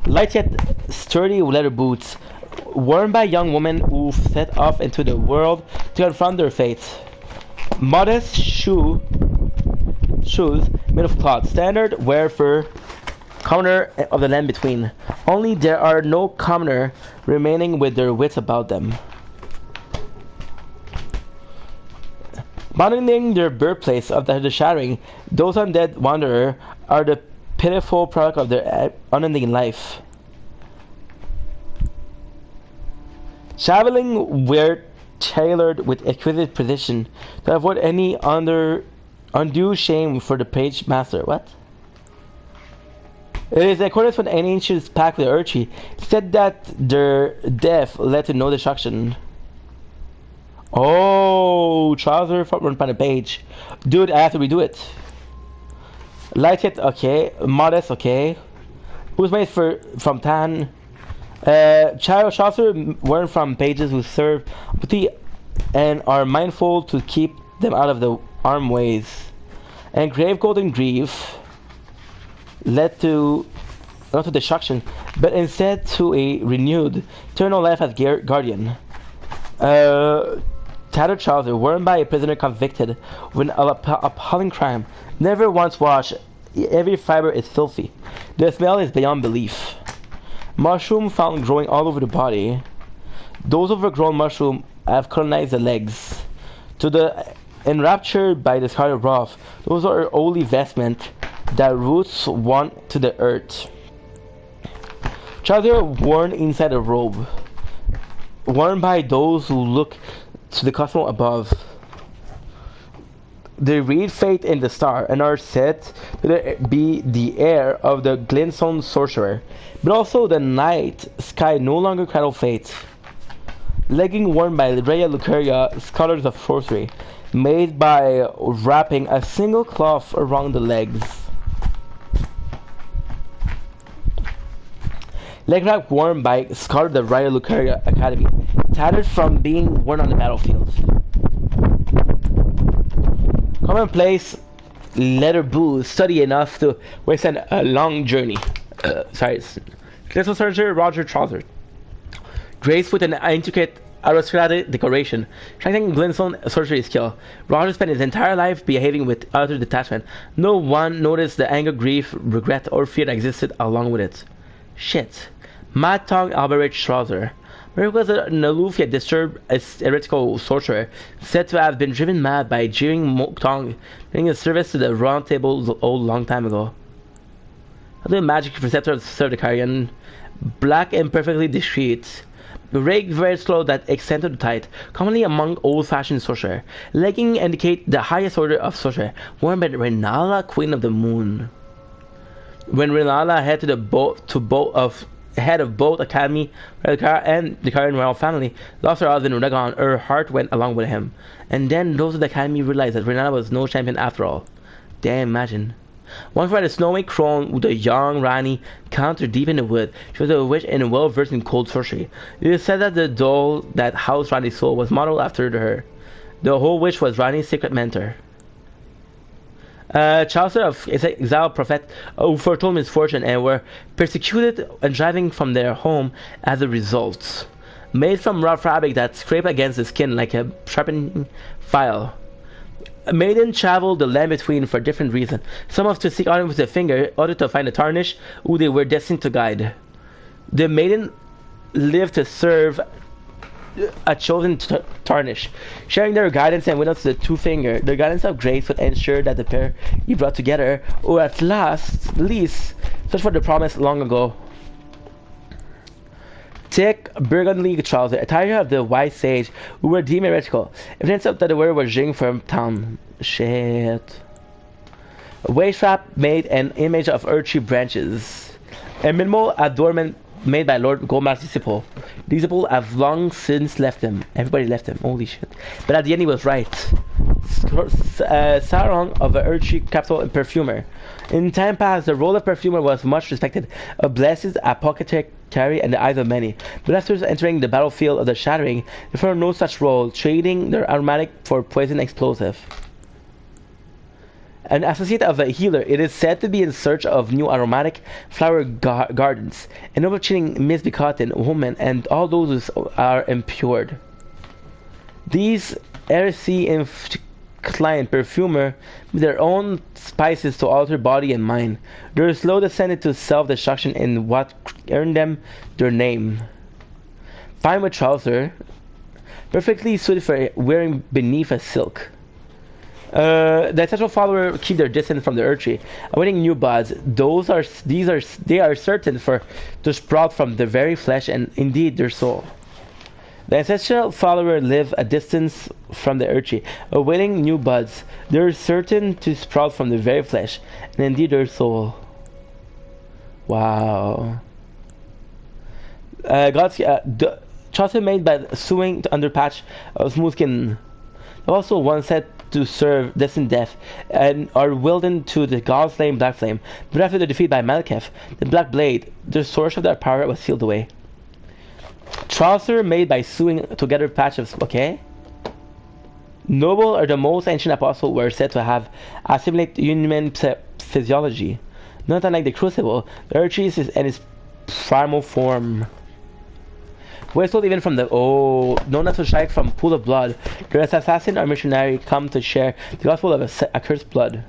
Light yet sturdy leather boots, worn by young women who set off into the world to confront their fate. Modest shoes made of cloth, standard wear for commoner of the land between. Only there are no commoner remaining with their wits about them. Abandoning their birthplace of the shattering, those undead wanderer are the pitiful product of their unending life. Traveling were tailored with exquisite precision to avoid any undue shame for the page master. What? It is in accordance with an ancient pact with the Urchi, said that their death led to no destruction. Oh, trouser front by the page. Dude, I have to redo it. Light it, okay. Modest, okay. Who's made from tan? Child trouser worn from pages who serve putty and are mindful to keep them out of the arm ways. And grave golden grief led to not to destruction, but instead to a renewed eternal life as guardian. Tattered trouser worn by a prisoner convicted of an appalling crime, never once washed. Every fiber is filthy. The smell is beyond belief. Mushroom found growing all over the body. Those overgrown mushrooms have colonized the legs. To the enraptured by the scarlet wrath, those are holy vestment that roots want to the earth. Trouser worn inside a robe, worn by those who look to the cosmos above. They read fate in the star and are said to be the heir of the Glintstone sorcerer, but also the night sky no longer cradle fate. Legging worn by Rhea Lucaria, scholars of sorcery, made by wrapping a single cloth around the legs. Leg wrap worn by scholar of the Rhea Lucaria Academy, tattered from being worn on the battlefield. Commonplace leather boots, sturdy enough to withstand a long journey. Glitzel Surgeon Roger Trouser, graced with an intricate aristocratic decoration, strengthening Glintstone sorcery skill. Roger spent his entire life behaving with utter detachment. No one noticed the anger, grief, regret, or fear that existed along with it. Shit. Mad Tongue Alberich Trouser. Merrick was an aloof yet disturbed heretical sorcerer, said to have been driven mad by jeering Moktong during his service to the Round Table old long time ago. The magic preceptor of the Carian, black and perfectly discreet, rigged very slow that extended the tight, commonly among old-fashioned sorcerer. Legging indicate the highest order of sorcerer, worn by Renala, Queen of the Moon. When Renala head of both Academy and the Carian royal family, lost her husband Regan, her heart went along with him. And then those of the Academy realized that Renala was no champion after all. Damn, imagine. Once by the snowy crone with the young Rani countered deep in the wood, she was a witch and well versed in cold sorcery. It is said that the doll that housed Rani's soul was modeled after her. The whole witch was Rani's secret mentor. Chaucer of exiled prophet who foretold misfortune and were persecuted and driving from their home as a result. Made from rough fabric that scraped against the skin like a sharpening file. A maiden traveled the land between for different reasons. Some of to seek honor with their finger, others to find a tarnish who they were destined to guide. The maiden lived to serve a chosen tarnish, sharing their guidance and witness to the two finger. The guidance of grace would ensure that the pair be brought together, or at least search for the promise long ago. Thick burgundy trouser, attire of the wise sage who were deemed heretical. Evidence that the wearer was Jing from town. Shit. A waist wrap made an image of Urchi branches. A minimal adornment made by Lord Goldmaster Disciple. Disciple have long since left him. Everybody left him. Holy shit. But at the end he was right. Sarong of the Urchi capital and perfumer. In time past, the role of perfumer was much respected. A blessed apothecary and the eyes of many. But after entering the battlefield of the Shattering, they found no such role, trading their aromatic for poison explosive. An associate of a healer, it is said to be in search of new aromatic flower gardens, and overturning misbegotten women and all those who are impure. These heresy inclined perfumer with their own spices to alter body and mind. Their slow descent into self-destruction in what earned them their name. Fine with trouser, perfectly suited for wearing beneath a silk. The ancestral follower keep their distance from the earth tree, awaiting new buds. They are certain for to sprout from the very flesh and indeed their soul. The ancestral follower live a distance from the earth tree, awaiting new buds. They are certain to sprout from the very flesh and indeed their soul. Wow. God's chocolate made by sewing under patch of smooth skin. Also one said to serve destined death, and are willed to the god-slain Black Flame. But after their defeat by Malekith, the Black Blade, the source of their power was sealed away. Trouser made by sewing together patch of... Okay. Noble or the most ancient apostle were said to have assimilated human physiology. Not unlike the Crucible, the Earth is in its primal form. Whistled even from the known as to strike from pool of blood, their assassin or missionary come to share the gospel of accursed blood.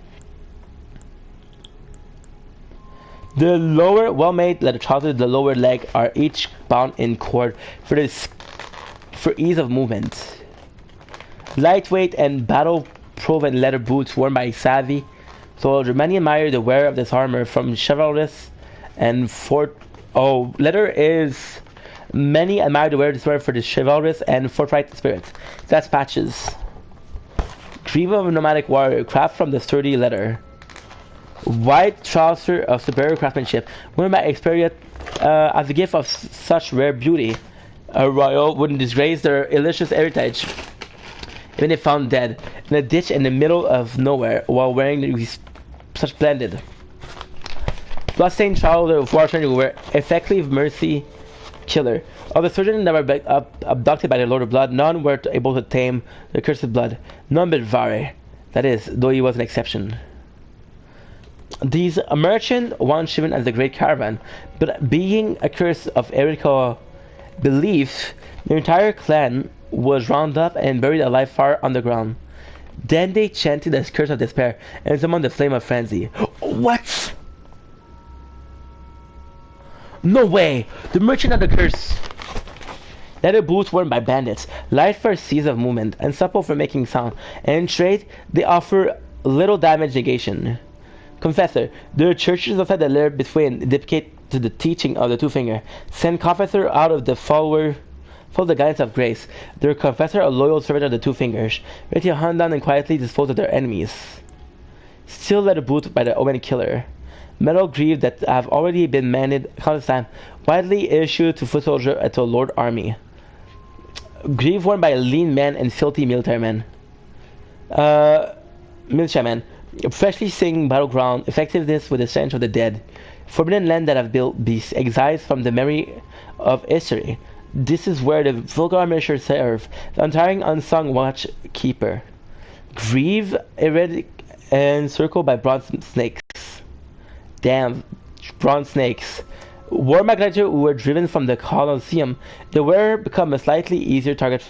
The lower, well-made leather trousers, the lower leg are each bound in cord for ease of movement. Lightweight and battle-proven leather boots worn by savvy soldier. Many admire the wearer of this armor from chivalrous and leather is. Many admire the wearer of this armor for the chivalrous and forthright spirit. That's patches. Greave of a nomadic warrior, craft from the sturdy leather. White trouser of superior craftsmanship, worn by experience as a gift of such rare beauty. A royal wouldn't disgrace their illustrious heritage, even if found dead in a ditch in the middle of nowhere while wearing such splendid. Bloodstained child of warrior who were effective mercy killer. Of the surgeons that were abducted by the Lord of Blood, none were able to tame the cursed blood. None but Vare. That is, though he was an exception. These merchant once shivered as the Great Caravan, but being a curse of Erika belief, their entire clan was rounded up and buried alive far underground. Then they chanted the curse of despair and summoned the flame of frenzy. What? No way! The merchant of the curse! Leather boots worn by bandits, light for seas of movement, and supple for making sound, and in trade they offer little damage negation. Confessor, their churches outside the lair between dedicate to the teaching of the two finger. Send confessor out of the follow the guidance of grace. Their confessor a loyal servant of the two fingers, ready to hunt down and quietly dispose of their enemies. Still leather boot by the Omen killer. Metal greave that have already been mended countless times, widely issued to foot soldier and to lord army. Greave worn by a lean man and filthy military men. Militiamen. Freshly singing battleground, effectiveness with the stench of the dead. Forbidden land that have built beasts, exiles from the memory of history. This is where the vulgar measure serve, the untiring unsung watchkeeper. Greave, erratic and circled by bronze snakes. Damn, bronze snakes. War magnates who were driven from the Colosseum, they were become a slightly easier target